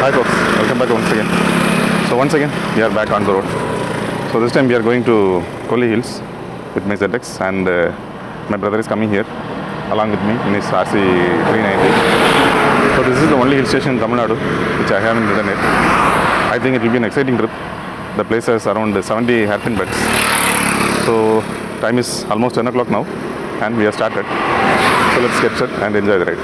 Hi folks, welcome back once again. So once again we are back on the road. So this time we are going to Kolli Hills with my Zx, and my brother is coming here along with me in his RC390. So this is the only hill station in Tamil Nadu which I haven't ridden yet. I think it will be an exciting trip. The place has around 70 hairpin beds. So time is almost 10 o'clock now and we have started. So let's get set and enjoy the ride.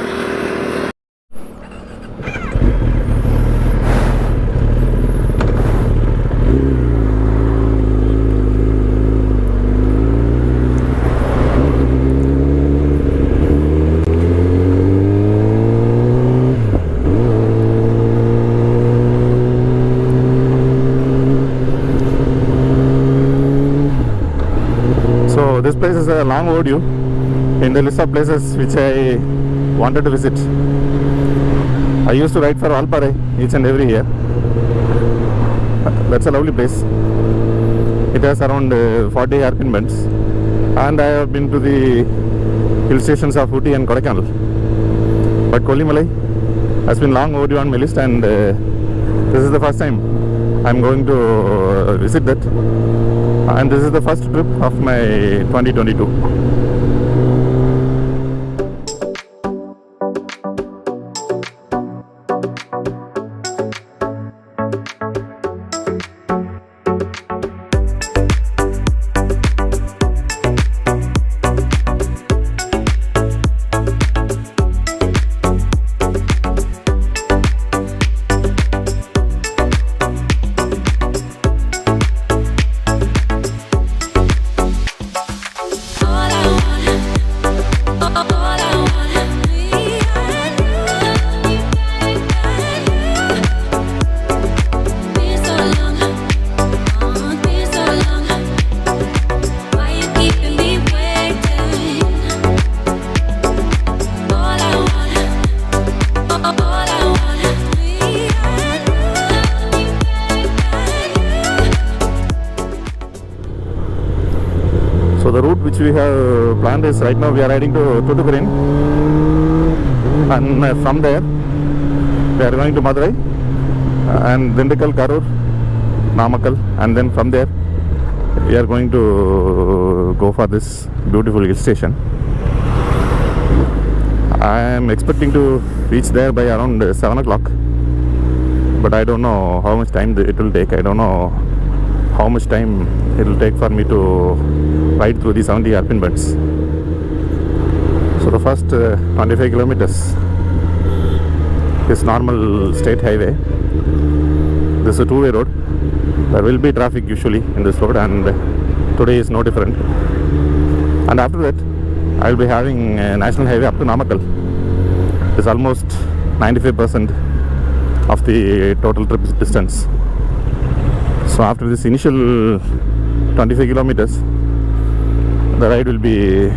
So this place is a long overdue in the list of places which I wanted to visit. I used to ride for Valpare each and every year. That's a lovely place. It has around 40 hairpin bends, and I have been to the hill stations of Ooty and Kodaikanal. But Kolli Malai has been long overdue on my list, and this is the first time I'm going to visit that. And this is the first trip of my 2022. So the route which we have planned is, right now we are riding to Tuticorin, and from there we are going to Madurai and Dindikal, Karur, Namakkal, and then from there we are going to go for this beautiful hill station. I am expecting to reach there by around 7 o'clock, but I don't know how much time it will take. I don't know how much time it will take for me to ride through the 70 hairpin bends. So the first 25 kilometers is normal state highway. This is a two-way road. There will be traffic usually in this road, and today is no different. And after that I will be having a national highway up to Namakkal. It's almost 95% of the total trip distance. So after this initial 25 kilometers, the ride will be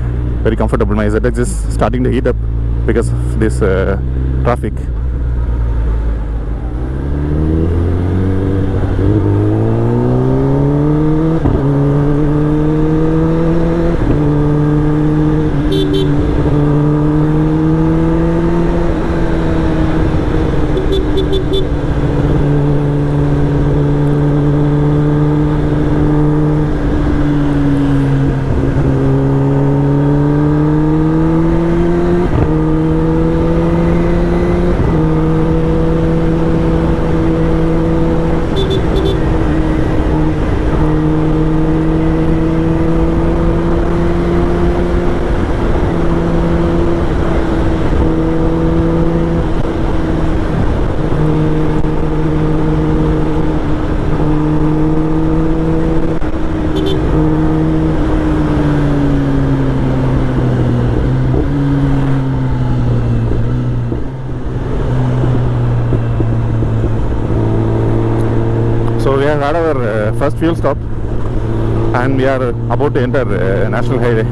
very comfortable. My Zx is starting to heat up because of this traffic. So we have had our first fuel stop, and we are about to enter National Highway.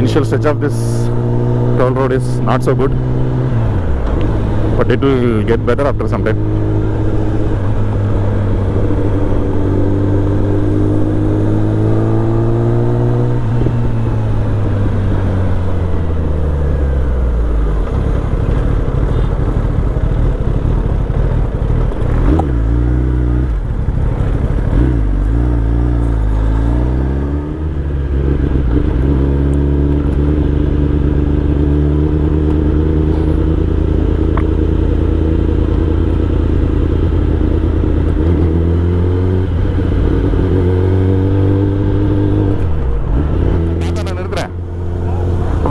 initial stretch of this toll road is not so good, but it will get better after some time.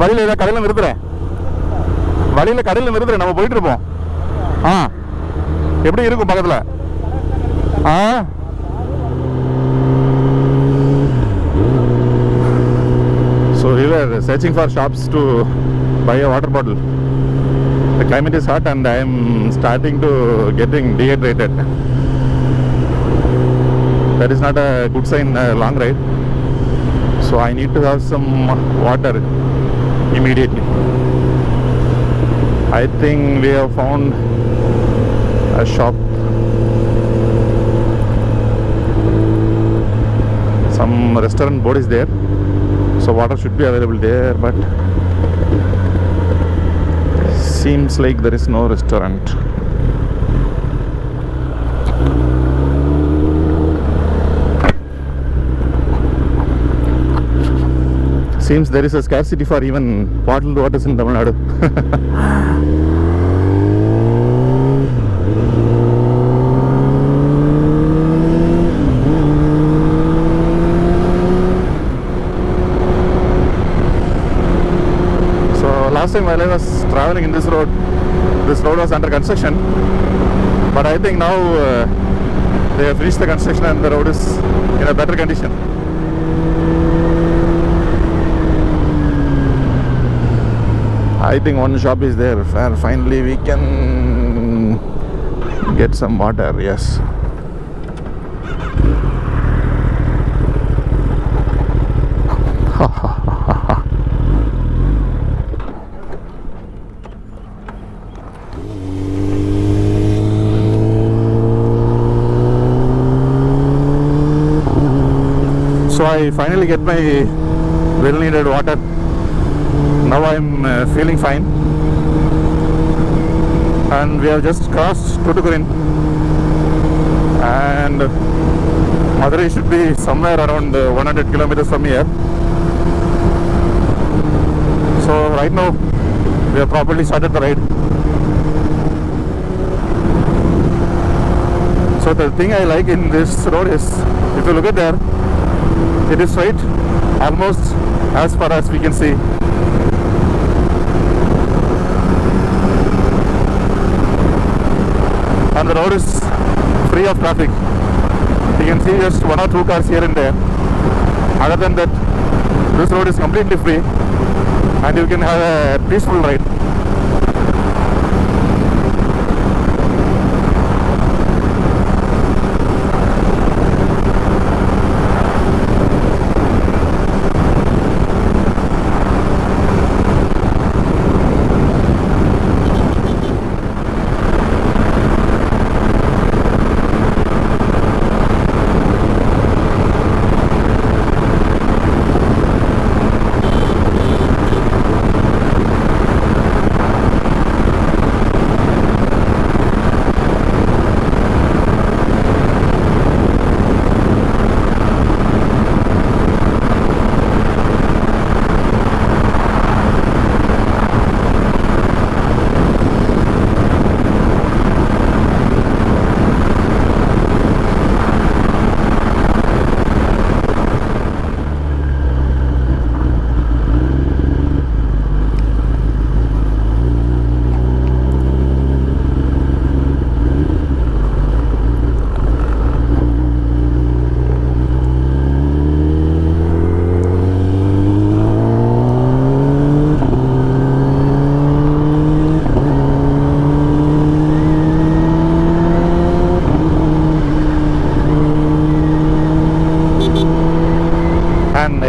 வழியில் கடையில் நிறுத்துறேன், வழியில் கடையில் நிறுத்துறேன், நம்ம போயிட்டு இருப்போம். எப்படி இருக்கும் பக்கத்தில்? So we were searching for shops to buy a water bottle. The climate is hot and I am starting to getting dehydrated. That is not a good sign long ride. So I need to have some water immediately. I think we have found a shop. Some restaurant board is there, so water should be available there, but seems like there is no restaurant. Seems there is a scarcity for even bottled waters in Tamil Nadu. So last time while I was traveling in this road was under construction, but I think now they have finished the construction and the road is in a better condition. I think one shop is there where finally we can get some water. Yes. So I finally get my well needed water. Now I'm feeling fine, and we have just crossed Tuticorin, and Madurai should be somewhere around 100 kilometers from here. So right now we have properly started the ride. So the thing I like in this road is, if you look at there, it is straight almost as far as we can see. And the road is free of traffic. You can see just one or two cars here and there. Other than that, this road is completely free and you can have a peaceful ride.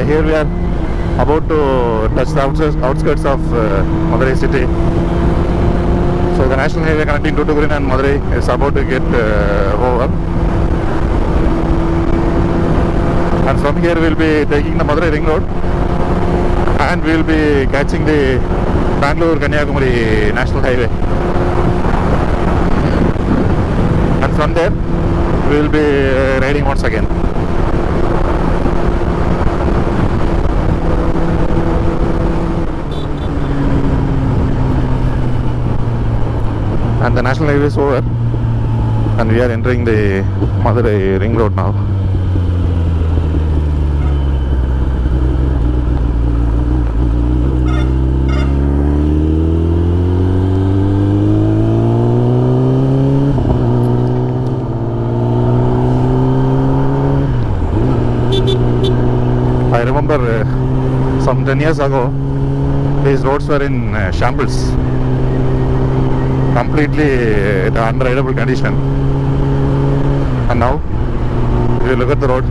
Here we are about to touch the outskirts of Madurai city. So the national highway connecting Tuticorin and Madurai is about to get over. And from here we'll be taking the Madurai ring road and we'll be catching the Bangalore-Kanyakumari national highway. And from there we'll be riding once again. And the national highway is over and we are entering the Madurai ring road now. I remember some 10 years ago these roads were in shambles, completely in unrideable condition, and now if you look at the road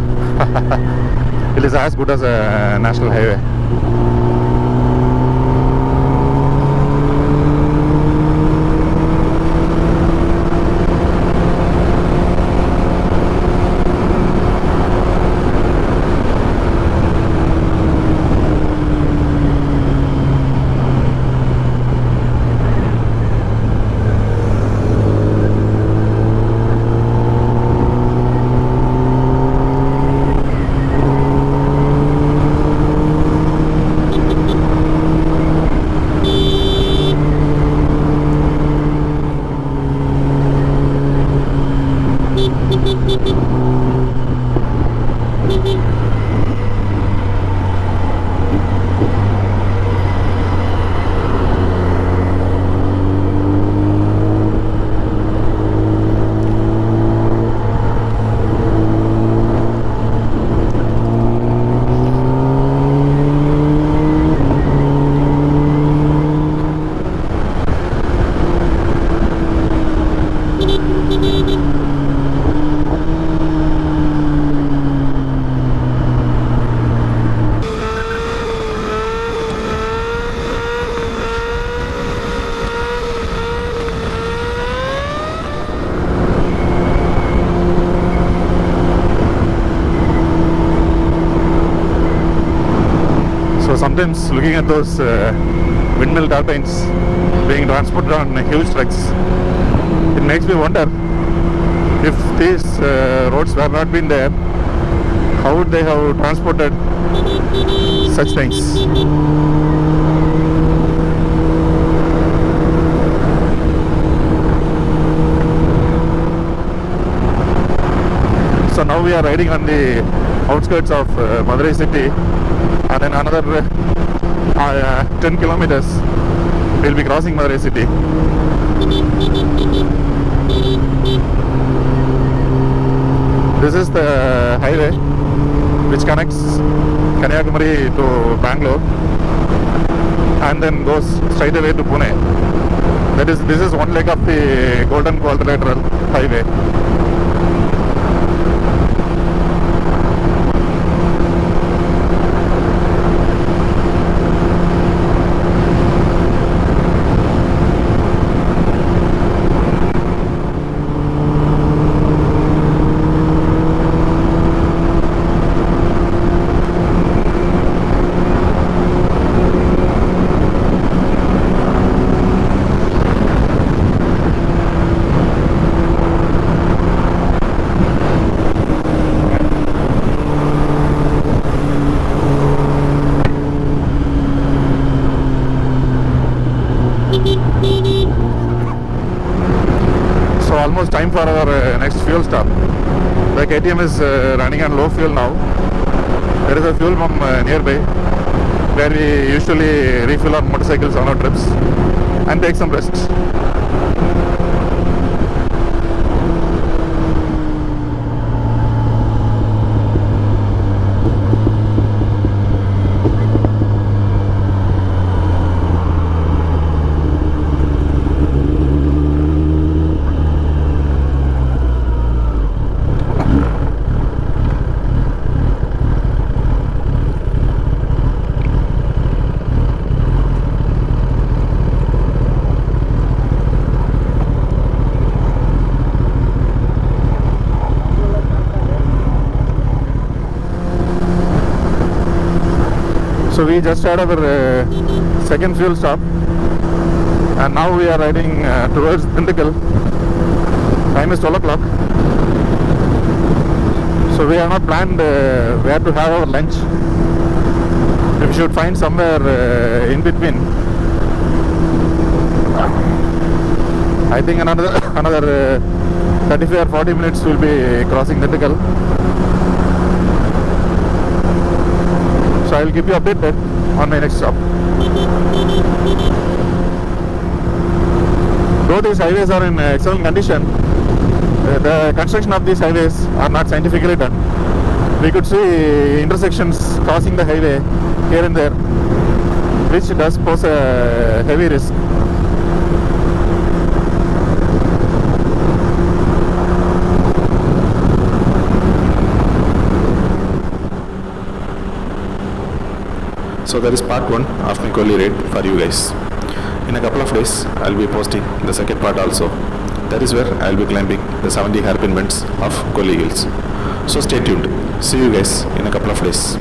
it is as good as a national highway. Sometimes looking at those windmill turbines being transported on huge trucks, it makes me wonder if these roads were not been there, how would they have transported such things? So now we are riding on the outskirts of Madurai city, and in another 10 kilometers we'll be crossing Madurai city. This is the highway which connects Kanyakumari to Bangalore and then goes straight away to Pune. This is one leg of the Golden Quadrilateral highway. Almost time for our next fuel stop. The Ktm is running on low fuel now. There is a fuel pump nearby where we usually refill our motorcycles on our trips and take some rest. So we just had our second fuel stop, and now we are riding towards Tuticorin. Time is 12 o'clock. So we have not planned where to have our lunch. We should find somewhere in between. I think another 35 or 40 minutes will be crossing Tuticorin. So I will keep you updated on my next stop. Though these highways are in excellent condition, the construction of these highways are not scientifically done. We could see intersections crossing the highway here and there, which does pose a heavy risk. So that is part 1 of my Kolli raid for you guys. In a couple of days, I will be posting the second part also. That is where I will be climbing the 70 hairpin bends of Kolli hills. So stay tuned. See you guys in a couple of days.